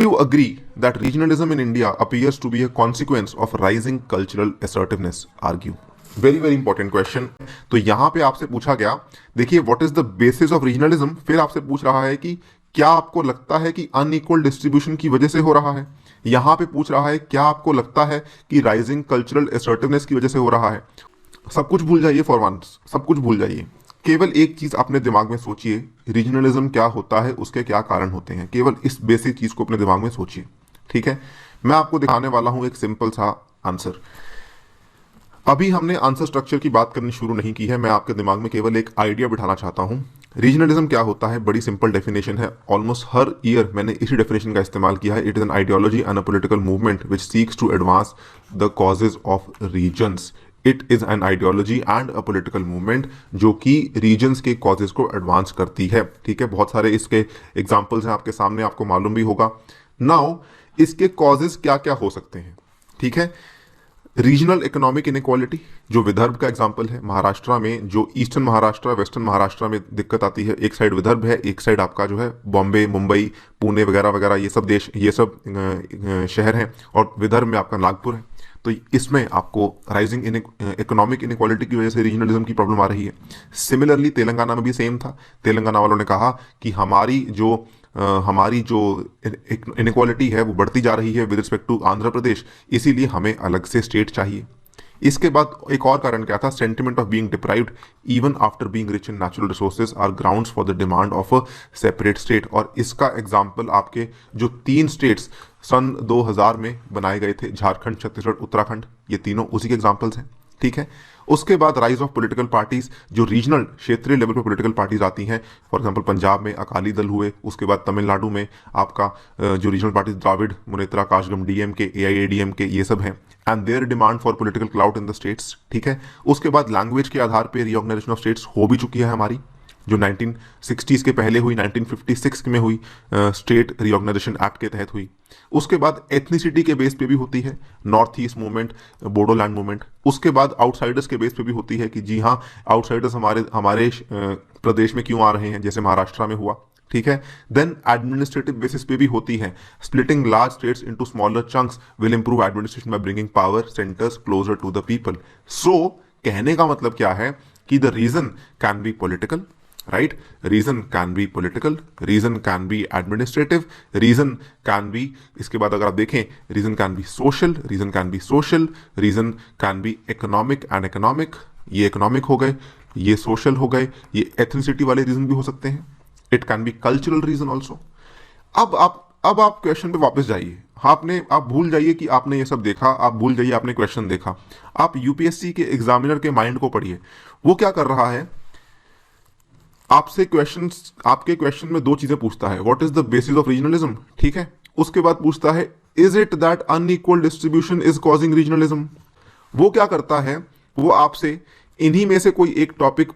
you agree that regionalism in India appears to be a consequence of rising cultural assertiveness? Argue. Very very important question. तो यहां पे आपसे पूछा गया, देखिए what is the basis of regionalism, फिर आपसे पूछ रहा है कि क्या आपको लगता है कि अनइक्वल डिस्ट्रीब्यूशन की वजह से हो रहा है। यहां पे पूछ रहा है क्या आपको लगता है कि राइजिंग कल्चरल असर्टिवनेस की वजह से हो रहा है। सब कुछ भूल जाइए फॉर वंस, सब कुछ भूल जाइए। केवल एक चीज अपने दिमाग में सोचिए, रीजनलिज्म क्या होता है, उसके क्या कारण होते हैं। केवल इस बेसिक चीज को अपने दिमाग में सोचिए, ठीक है। मैं आपको दिखाने वाला हूं एक सिंपल सा आंसर। अभी हमने आंसर स्ट्रक्चर की बात करनी शुरू नहीं की है, मैं आपके दिमाग में केवल एक आइडिया बिठाना चाहता हूं। रीजनलिज्म क्या होता है, बड़ी सिंपल डेफिनेशन है। ऑलमोस्ट हर ईयर मैंने इसी डेफिनेशन का इस्तेमाल किया है। It is an ideology and a political movement which seeks to advance the causes of regions. It is an ideology and a political movement जो कि रीजन्स के कॉजेज को एडवांस करती है, ठीक है। बहुत सारे इसके एग्जाम्पल्स हैं आपके सामने, आपको मालूम भी होगा। नाउ इसके कॉजेज क्या क्या हो सकते हैं, ठीक है। रीजनल इकोनॉमिक इनइक्वालिटी, जो विदर्भ का एग्जांपल है। महाराष्ट्र में जो ईस्टर्न महाराष्ट्र, वेस्टर्न महाराष्ट्र में दिक्कत आती है, एक साइड विदर्भ है, एक साइड आपका जो है बॉम्बे, मुंबई, पुणे वगैरह वगैरह, ये सब देश, ये सब शहर हैं, और विदर्भ में आपका नागपुर है। तो इसमें आपको राइजिंग इकोनॉमिक इनइक्वालिटी की वजह से रीजनलिज्म की प्रॉब्लम आ रही है। सिमिलरली तेलंगाना में भी सेम था। तेलंगाना वालों ने कहा कि हमारी जो इनइक्वालिटी है वो बढ़ती जा रही है with respect to Andhra Pradesh, इसीलिए हमें अलग से स्टेट चाहिए। इसके बाद एक और कारण क्या था, sentiment of being deprived even after being rich in natural resources are grounds for the demand of a separate state. और इसका एग्जांपल आपके जो 3 स्टेट्स सन 2000 में बनाए गए थे, झारखंड, छत्तीसगढ़, उत्तराखंड, ये तीनों उसी के एग्जांपल्स हैं, ठीक है। उसके बाद राइज ऑफ पॉलिटिकल पार्टीज, जो रीजनल क्षेत्रीय लेवल पर पॉलिटिकल पार्टीज आती हैं। फॉर एग्जांपल पंजाब में अकाली दल हुए, उसके बाद तमिलनाडु में आपका जो regional parties Dravida Munnetra Kazhagam, DMK, AIADMK, ये सब हैं, and their demand for political cloud in the states, ठीक है। उसके बाद लैंग्वेज के आधार पर रीऑर्गेनाइजेशन ऑफ स्टेट्स हो भी चुकी है हमारी, जो 1960s के पहले हुई, 1956 में हुई, स्टेट रीऑर्गेनाइजेशन एक्ट के तहत हुई। उसके बाद एथनिसिटी के बेस पे भी होती है, north east movement, Bodoland movement. उसके बाद आउटसाइडर्स के बेस पे भी होती है कि जी हाँ, आउटसाइडर्स हमारे प्रदेश में क्यों आ रहे हैं, जैसे महाराष्ट्र में हुआ, ठीक है। देन एडमिनिस्ट्रेटिव बेसिस पे भी होती है। Splitting large states into smaller chunks will improve administration by bringing power centres closer to the people. So कहने का मतलब क्या है कि the region can be political, right? Reason can be political, reason can be administrative, reason can be, इसके बाद अगर आप देखें, reason can be social, reason can be social, reason can be economic and economic, ये economic हो गए, ये social हो गए, ये ethnicity वाले reason भी हो सकते हैं। It can be cultural reason also। अब आप क्वेश्चन पे वापस जाइए। आप भूल जाइए कि आपने ये सब देखा, आप भूल जाइए आपने क्वेश्चन देखा। आप यूपीएससी के एग्जामिनर के माइंड को पढ़िए, वो क्या कर रहा है, आपके क्वेश्चन में 2 चीजें पूछता है। What is the basis of regionalism, ठीक है। उसके बाद पूछता है is it that unequal distribution is causing regionalism. वो क्या करता है, वो आपसे इन्हीं में से कोई एक टॉपिक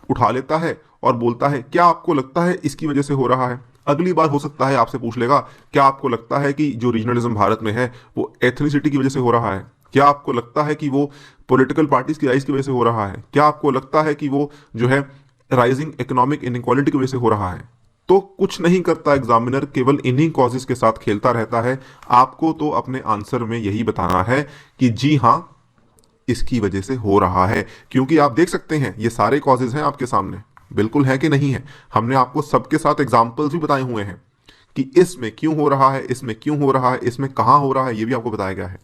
उठा लेता है और बोलता है क्या आपको लगता है इसकी वजह से हो रहा है। अगली बार हो सकता है आपसे पूछ लेगा क्या आपको लगता है कि जो रीजनलिज्म भारत में है वो एथनिसिटी की वजह से हो रहा है, क्या आपको लगता है कि वो पॉलिटिकल पार्टीज की राइज की वजह से हो रहा है, क्या आपको लगता है कि वो जो है राइजिंग इकोनॉमिक इनइक्वालिटी की वजह से हो रहा है। तो कुछ नहीं करता एग्जामिनर, केवल इन्हीं कॉजेस के साथ खेलता रहता है। आपको तो अपने आंसर में यही बताना है कि जी हां इसकी वजह से हो रहा है, क्योंकि आप देख सकते हैं ये सारे कॉजेज हैं आपके सामने, बिल्कुल है कि नहीं है। हमने आपको सबके साथ एग्जाम्पल्स भी बताए हुए हैं कि इसमें क्यों हो रहा है, इसमें क्यों हो रहा है, इसमें कहां हो रहा है, ये भी आपको बताया गया है।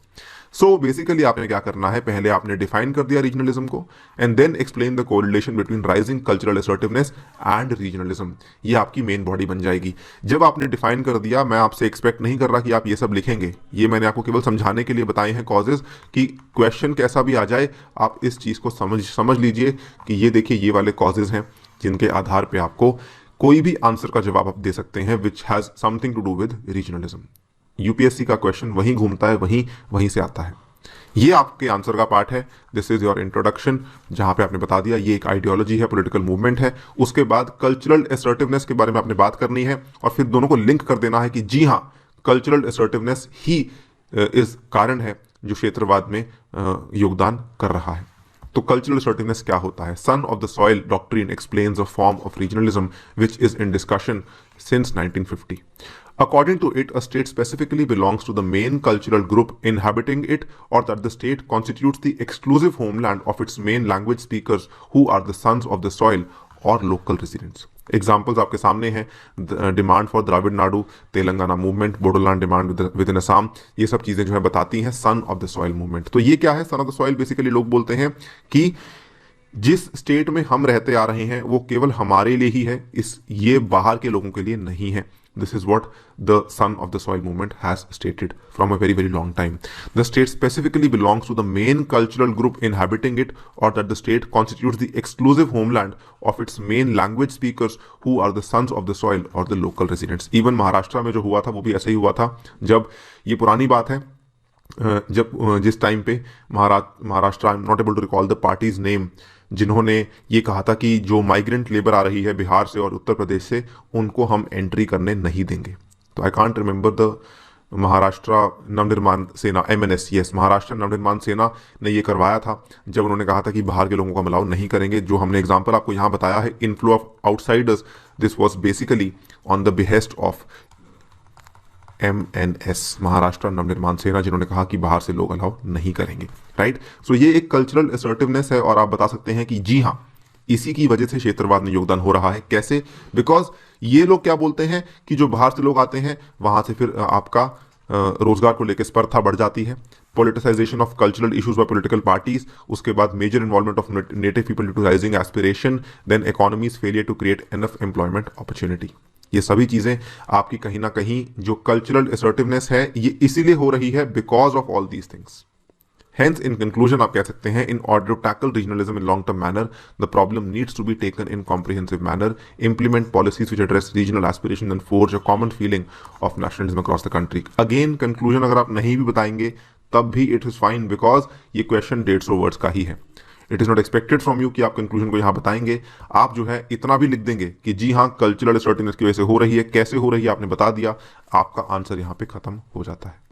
सो बेसिकली आपने क्या करना है, पहले आपने डिफाइन कर दिया रीजनलिज्म को and then explain the correlation between rising cultural assertiveness and regionalism. ये आपकी मेन बॉडी बन जाएगी। जब आपने डिफाइन कर दिया, मैं आपसे एक्सपेक्ट नहीं कर रहा कि आप ये सब लिखेंगे, ये मैंने आपको केवल समझाने के लिए बताए हैं कॉजेज, कि क्वेश्चन कैसा भी आ जाए आप इस चीज को समझ लीजिए कि ये देखिए ये वाले कॉजेज हैं जिनके आधार पर आपको कोई भी आंसर का जवाब आप दे सकते हैं which has something to do with regionalism. UPSC का क्वेश्चन वहीं घूमता है, वहीं से आता है। ये आपके आंसर का पार्ट है। दिस इज योर इंट्रोडक्शन, जहां पे आपने बता दिया ये एक आइडियोलॉजी है, पॉलिटिकल मूवमेंट है। उसके बाद कल्चरल असर्टिवनेस के बारे में आपने बात करनी है और फिर दोनों को लिंक कर देना है कि जी हाँ, कल्चरल असर्टिवनेस ही इस कारण है जो क्षेत्रवाद में योगदान कर रहा है। तो कल्चरल असर्टिवनेस क्या होता है? Son of the soil doctrine explains a form of regionalism which is in discussion since 1950। According to it, a state specifically belongs to the main cultural group inhabiting it, or that the state constitutes the exclusive homeland of its main language speakers who are the sons of the soil or local residents. Examples आपके सामने हैं, demand for Dravida Nadu, Telangana movement, Bodoland demand within Assam, ये सब चीज़ें जो है बताती हैं son of the soil movement. तो ये क्या है son of the soil? Basically लोग बोलते हैं कि जिस स्टेट में हम रहते आ रहे हैं वो केवल हमारे लिए ही है, ये बाहर के लोगों के लिए नहीं है। This is what the son of the soil movement has stated from a very, very long time. The state specifically belongs to the main cultural group inhabiting it, or that the state constitutes the exclusive homeland of its main language speakers who are the sons of the soil or the local residents. Even Maharashtra में जो हुआ था वो भी ऐसे ही हुआ था, जब ये पुरानी बात है, जब जिस टाइम पे Maharashtra, I am not able to recall the party's name, जिन्होंने ये कहा था कि जो माइग्रेंट लेबर आ रही है बिहार से और उत्तर प्रदेश से, उनको हम एंट्री करने नहीं देंगे। तो I can't remember the Maharashtra Navnirman सेना, MNS, यस, महाराष्ट्र नवनिर्माण सेना ने ये करवाया था जब उन्होंने कहा था कि बाहर के लोगों को हम अलाउ नहीं करेंगे। जो हमने एग्जांपल आपको यहाँ बताया है, inflow of outsiders, this was basically on the behest of MNS, Maharashtra Navnirman सेना, जिन्होंने कहा कि बाहर से लोग अलाउ नहीं करेंगे, राइट। सो ये एक कल्चरल असर्टिवनेस है, और आप बता सकते हैं कि जी हाँ, इसी की वजह से क्षेत्रवाद में योगदान हो रहा है। कैसे? बिकॉज ये लोग क्या बोलते हैं कि जो बाहर से लोग आते हैं वहां से फिर आपका रोजगार को लेकर स्पर्धा बढ़ जाती है, politicisation of cultural issues by political parties, उसके बाद major involvement of native people to rising aspiration, then economy's failure to create enough employment opportunity. ये सभी चीजें आपकी कहीं ना कहीं जो कल्चरल असर्टिवनेस है ये इसीलिए हो रही है because of all these things. Hence, in conclusion, आप कह सकते हैं, in order to tackle regionalism in long-term manner, the problem needs to be taken in comprehensive manner, implement policies which address regional aspirations and forge a common feeling of nationalism across the country. Again, conclusion अगर आप नहीं भी बताएंगे तब भी it is fine, because ये question 150 words का ही है। It is not expected from you कि आप कंक्लूजन को यहाँ बताएंगे। आप जो है इतना भी लिख देंगे कि जी हाँ कल्चरल असर्टिवनेस की वजह से हो रही है, कैसे हो रही है आपने बता दिया, आपका आंसर यहाँ पे खत्म हो जाता है।